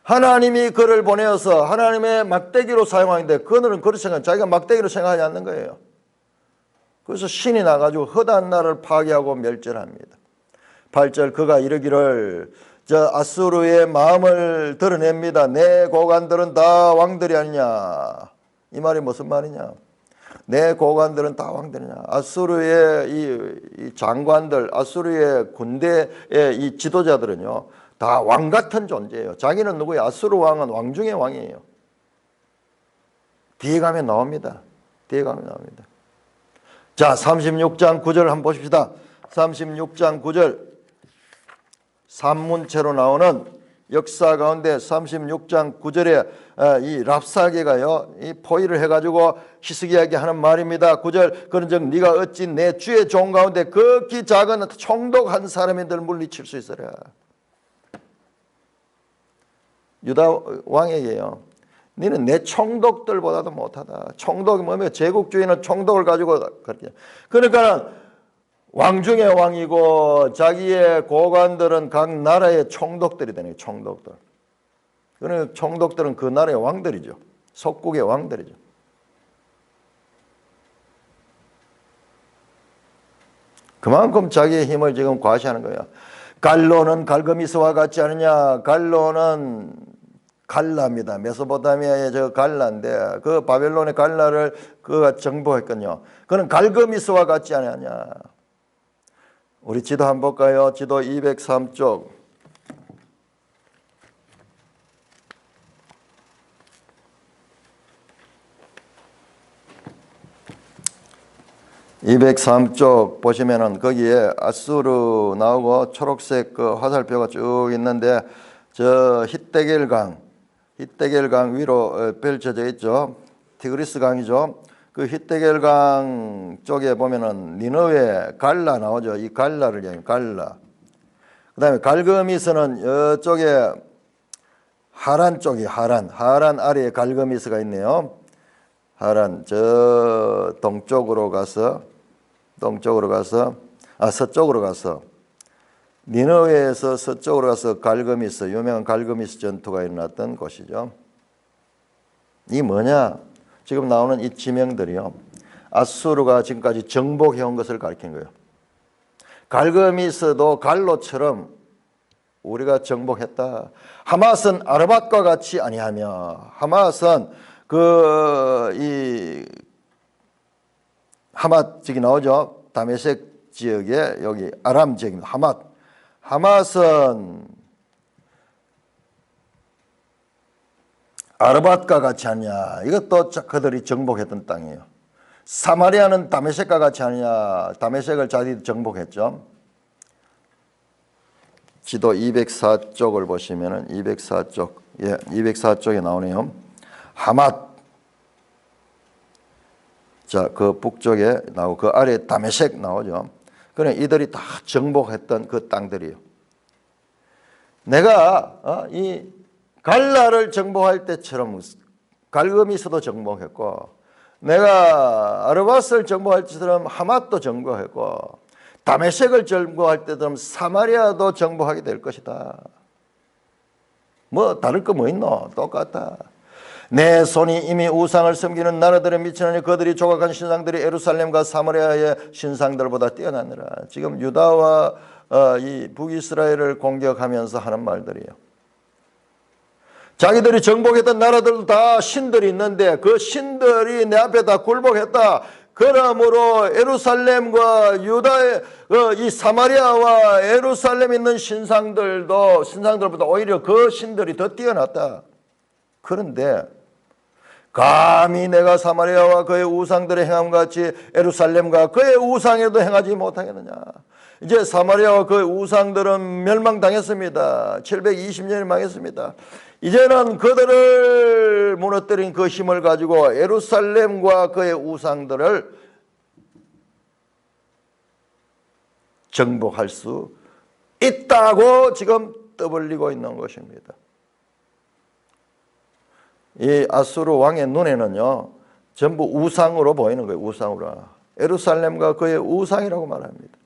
하나님이 그를 보내어서 하나님의 막대기로 사용하는데 그들은 그렇게 생각, 자기가 막대기로 생각하지 않는 거예요. 그래서 신이 나가지고 허다한 나라를 파괴하고 멸절합니다. 8절 그가 이르기를, 저 아수르의 마음을 드러냅니다. 내 고관들은 다 왕들이 아니냐. 이 말이 무슨 말이냐. 내 고관들은 다 왕들이냐. 아수르의 이 장관들, 아수르의 군대의 이 지도자들은요 다 왕 같은 존재예요. 자기는 누구예요? 아수르 왕은 왕 중의 왕이에요. 뒤에 가면 나옵니다. 뒤에 가면 나옵니다. 자, 36장 9절 한번 보십시다. 36장 9절 산문체로 나오는 역사 가운데 36장 9절에 이 랍사게가요 이 포위를 해가지고 히스기야에게 하는 말입니다. 9절 그런즉 네가 어찌 내 주의 종 가운데 극히 작은 총독한 사람인들 물리칠 수 있으랴. 유다 왕에게요, 너는 내 총독들보다도 못하다. 총독이 뭐면 제국주의는 총독을 가지고 그렇게, 그러니까 왕 중의 왕이고 자기의 고관들은 각 나라의 총독들이 되는 거예요. 총독들. 그러니까 총독들은 그 나라의 왕들이죠. 속국의 왕들이죠. 그만큼 자기의 힘을 지금 과시하는 거예요. 갈로는 갈그미스와 같지 않느냐. 갈로는 갈라입니다. 메소포타미아의 저 갈라인데 그 바벨론의 갈라를 그가 정복했거든요. 그는 갈그미스와 같지 않느냐. 우리 지도 한번 볼까요? 지도 203쪽. 203쪽 보시면은 거기에 아수르 나오고 초록색 그 화살표가 쭉 있는데 저 히데겔강 위로 펼쳐져 있죠. 티그리스 강이죠. 그 히데겔강 쪽에 보면은 니느웨 갈라 나오죠. 이 갈라를 얘기해요. 갈라. 그다음에 갈그미스는 이쪽에 하란 쪽이 하란 아래에 갈그미스가 있네요. 하란 저 서쪽으로 가서 니느웨에서 서쪽으로 가서 갈그미스 유명한 갈그미스 전투가 일어났던 곳이죠. 이 뭐냐? 지금 나오는 이 지명들이요. 아수르가 지금까지 정복해온 것을 가리킨 거예요. 갈그미스도 갈로처럼 우리가 정복했다. 하맛은 아르밧과 같이 아니하며 하맛은 하맛 지역이 나오죠. 다메섹 지역에 여기 아람 지역입니다. 하맛은 아르밧과 같이 하냐. 이것도 그들이 정복했던 땅이에요. 사마리아는 다메섹과 같이 하냐. 다메섹을 자기들이 정복했죠. 지도 204쪽을 보시면은 204쪽, 204쪽에 나오네요. 하맛. 자, 그 북쪽에 나오고 그 아래에 다메섹 나오죠. 그래 이들이 다 정복했던 그 땅들이에요. 내가 이 갈라를 정복할 때처럼 갈그미스도 정복했고 내가 아르밧을 정복할 때처럼 하맛도 정복했고 다메섹을 정복할 때처럼 사마리아도 정복하게 될 것이다. 뭐 다를 거 뭐 있노? 똑같다. 내 손이 이미 우상을 섬기는 나라들에 미치느니 그들이 조각한 신상들이 예루살렘과 사마리아의 신상들보다 뛰어나느라. 지금 유다와 이 북이스라엘을 공격하면서 하는 말들이에요. 자기들이 정복했던 나라들도 다 신들이 있는데 그 신들이 내 앞에 다 굴복했다. 그러므로 예루살렘과 유다의 이 사마리아와 예루살렘에 있는 신상들보다 오히려 그 신들이 더 뛰어났다. 그런데 감히 내가 사마리아와 그의 우상들의 행함과 같이 예루살렘과 그의 우상에도 행하지 못하겠느냐. 이제 사마리아와 그의 우상들은 멸망당했습니다. 720년이 망했습니다. 이제는 그들을 무너뜨린 그 힘을 가지고 예루살렘과 그의 우상들을 정복할 수 있다고 지금 떠벌리고 있는 것입니다. 이 아수르 왕의 눈에는요 전부 우상으로 보이는 거예요. 우상으로. 예루살렘과 그의 우상이라고 말합니다.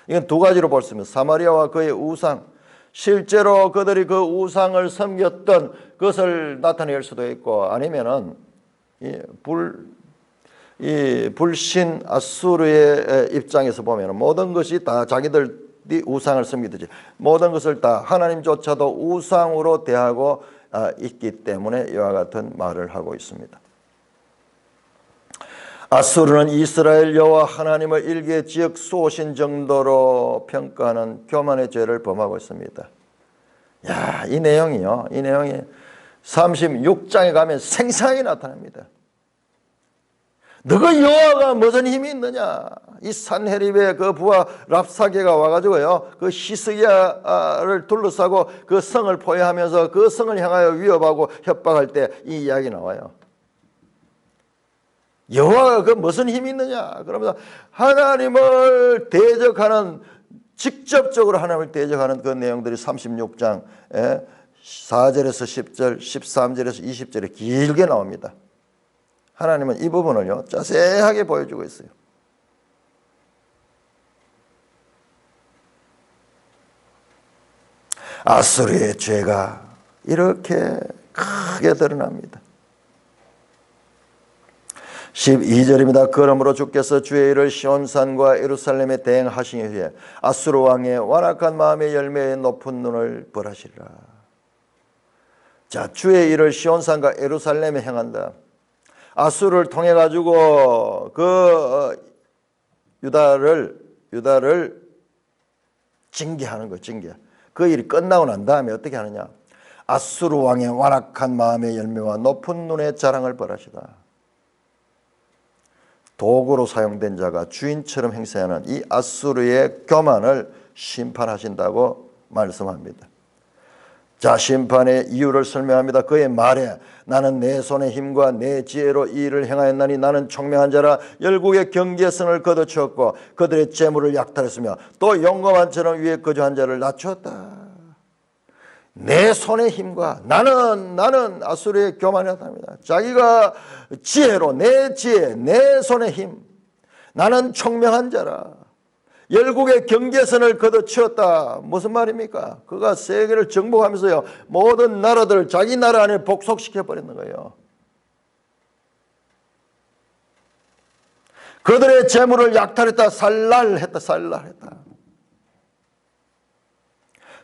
이건 두 가지로 볼 수 있습니다. 사마리아와 그의 우상, 실제로 그들이 그 우상을 섬겼던 것을 나타낼 수도 있고 아니면은 불신 아수르의 입장에서 보면 모든 것이 다 자기들이 우상을 섬기듯이 모든 것을 다 하나님조차도 우상으로 대하고 있기 때문에 이와 같은 말을 하고 있습니다. 아수르는 이스라엘 여호와 하나님을 일개 지역 수호신 정도로 평가하는 교만의 죄를 범하고 있습니다. 야, 이 내용이 36장에 가면 생생하게 나타납니다. 너가 여호와가 무슨 힘이 있느냐? 이 산헤립의 그 부하 랍사게가 와가지고요, 그 히스기야를 둘러싸고 그 성을 포위하면서 그 성을 향하여 위협하고 협박할 때 이 이야기 나와요. 여호와가 그 무슨 힘이 있느냐? 그러면서 하나님을 대적하는 직접적으로 하나님을 대적하는 그 내용들이 36장 4절에서 10절, 13절에서 20절에 길게 나옵니다. 하나님은 이 부분을요 자세하게 보여주고 있어요. 아수르의 죄가 이렇게 크게 드러납니다. 12절입니다. 그러므로 주께서 주의 일을 시온산과 예루살렘에 대행하신 후에 아수르 왕의 완악한 마음의 열매의 높은 눈을 벌하시리라. 자, 주의 일을 시온산과 예루살렘에 행한다. 아수르를 통해 가지고 유다를 징계하는 거, 징계. 그 일이 끝나고 난 다음에 어떻게 하느냐? 아수르 왕의 완악한 마음의 열매와 높은 눈의 자랑을 벌하시다. 도구로 사용된 자가 주인처럼 행세하는 이 아수르의 교만을 심판하신다고 말씀합니다. 자, 심판의 이유를 설명합니다. 그의 말에 나는 내 손의 힘과 내 지혜로 이 일을 행하였나니 나는 총명한 자라 열국의 경계선을 걷어치웠고 그들의 재물을 약탈했으며 또 용검한 처럼 위에 거주한 자를 낮추었다. 내 손의 힘과 나는 아수르의 교만이었답니다. 자기가 지혜로 내 지혜, 내 손의 힘, 나는 총명한 자라 열국의 경계선을 걷어치웠다. 무슨 말입니까? 그가 세계를 정복하면서요 모든 나라들을 자기 나라 안에 복속시켜버리는 거예요. 그들의 재물을 약탈했다. 살랄했다.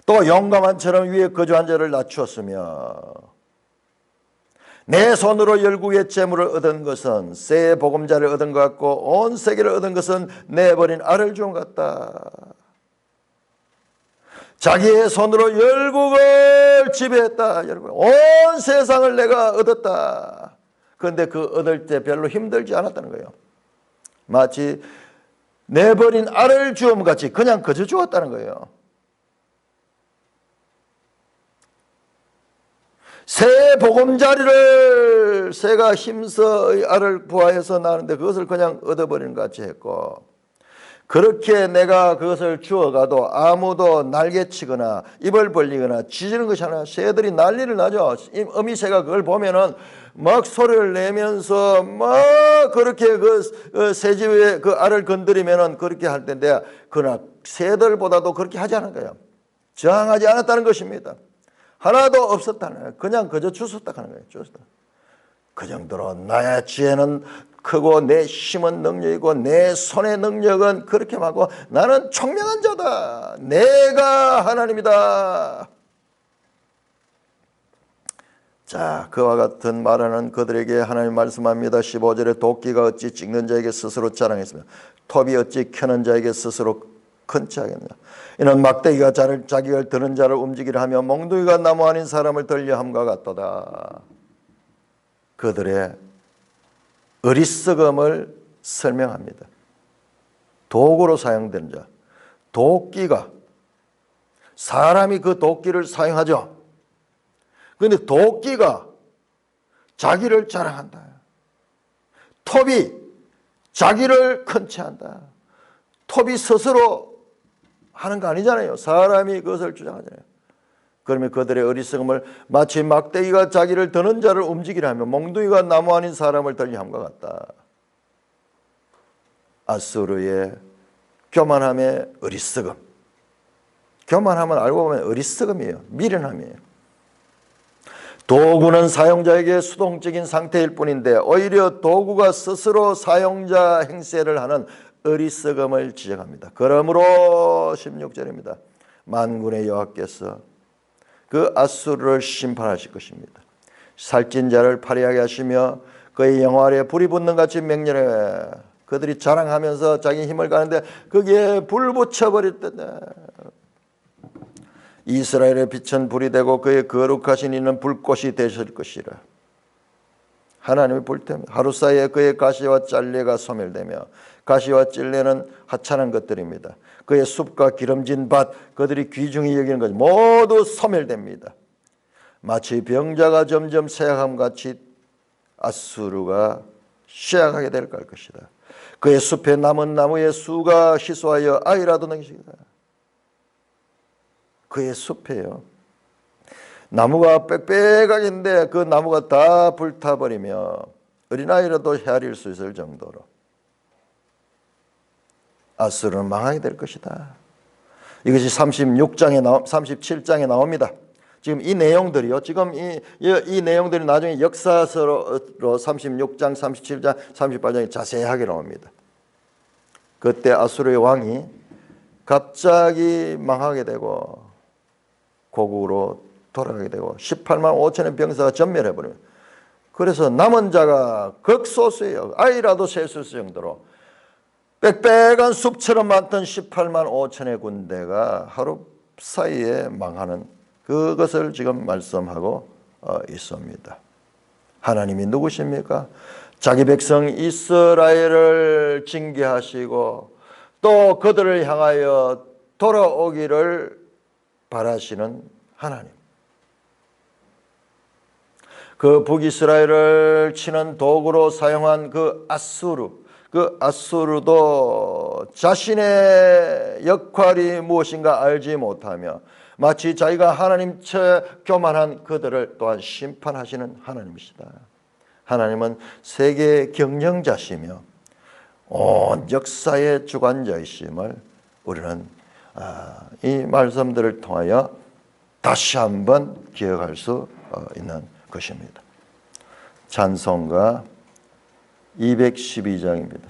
또 용감한처럼 위에 거주한 자를 낮추었으며 내 손으로 열국의 재물을 얻은 것은 새 보금자를 얻은 것 같고 온 세계를 얻은 것은 내버린 알을 주온 것 같다. 자기의 손으로 열국을 지배했다. 온 세상을 내가 얻었다. 그런데 그 얻을 때 별로 힘들지 않았다는 거예요. 마치 내버린 알을 주옴 같이 그냥 거저 주었다는 거예요. 새 보금자리를 새가 힘써 알을 부화해서 나는데 그것을 그냥 얻어버리는 것 같이 했고 그렇게 내가 그것을 주어가도 아무도 날개치거나 입을 벌리거나 짖는 것이 아니라 새들이 난리를 나죠. 어미새가 그걸 보면은 막 소리를 내면서 막 그렇게 그 새집에 그 알을 건드리면은 그렇게 할 텐데 그러나 새들보다도 그렇게 하지 않은 거예요. 저항하지 않았다는 것입니다. 하나도 없었다는 거예요. 그냥 그저 주웠다 하는 거예요. 주웠다. 그 정도로 나의 지혜는 크고 내 힘은 능력이고 내 손의 능력은 그렇게 많고 나는 총명한 자다. 내가 하나님이다. 자, 그와 같은 말하는 그들에게 하나님 말씀합니다. 15절에 도끼가 어찌 찍는 자에게 스스로 자랑했으며 톱이 어찌 켜는 자에게 스스로 큰치하겠냐. 이는 막대기가 자기를 드는 자를 움직이려 하며 몽둥이가 나무 아닌 사람을 들려함과 같도다. 그들의 어리석음을 설명합니다. 도구로 사용된 자, 도끼가 사람이 그 도끼를 사용하죠. 그런데 도끼가 자기를 자랑한다. 톱이 자기를 큰치한다. 톱이 스스로 하는 거 아니잖아요. 사람이 그것을 주장하잖아요. 그러면 그들의 어리석음을 마치 막대기가 자기를 드는 자를 움직이려 하며 몽둥이가 나무 아닌 사람을 들리함과 같다. 아수르의 교만함의 어리석음. 교만함은 알고 보면 어리석음이에요. 미련함이에요. 도구는 사용자에게 수동적인 상태일 뿐인데 오히려 도구가 스스로 사용자 행세를 하는 어리석음을 지적합니다. 그러므로 16절입니다. 만군의 여호와께서 그 아수르를 심판하실 것입니다. 살찐 자를 파리하게 하시며 그의 영화 아래 불이 붙는 같이 맹렬해. 그들이 자랑하면서 자기 힘을 가는데 거기에 불 붙여버릴 때다. 이스라엘의 빛은 불이 되고 그의 거룩하신 이는 불꽃이 되실 것이라. 하나님의 불태웁니다. 하루 사이에 그의 가시와 짤레가 소멸되며 가시와 찔레는 하찮은 것들입니다. 그의 숲과 기름진 밭, 그들이 귀중히 여기는 것 모두 소멸됩니다. 마치 병자가 점점 쇠약함 같이 아수르가 쇠약하게 될 것이다. 그의 숲에 남은 나무의 수가 희소하여 아이라도 능식이다. 그의 숲에요. 나무가 빽빽하긴데 그 나무가 다 불타버리며 어린아이라도 헤아릴 수 있을 정도로 아수르는 망하게 될 것이다. 이것이 37장에 나옵니다. 지금 이 내용들이요. 지금 이 내용들이 나중에 역사서로 36장, 37장, 38장에 자세하게 나옵니다. 그때 아수르의 왕이 갑자기 망하게 되고 고국으로 돌아가게 되고 18만 5천의 병사가 전멸해버립니다. 그래서 남은 자가 극소수예요. 아이라도 셀 수 있을 정도로 빽빽한 숲처럼 많던 18만 5천의 군대가 하루 사이에 망하는 그것을 지금 말씀하고 있습니다. 하나님이 누구십니까? 자기 백성 이스라엘을 징계하시고 또 그들을 향하여 돌아오기를 바라시는 하나님. 그 북이스라엘을 치는 도구로 사용한 그 아수르도 자신의 역할이 무엇인가 알지 못하며 마치 자기가 하나님 채 교만한 그들을 또한 심판하시는 하나님이시다. 하나님은 세계의 경영자시며 온 역사의 주관자이심을 우리는 이 말씀들을 통하여 다시 한번 기억할 수 있는 것입니다. 찬송가 212장입니다.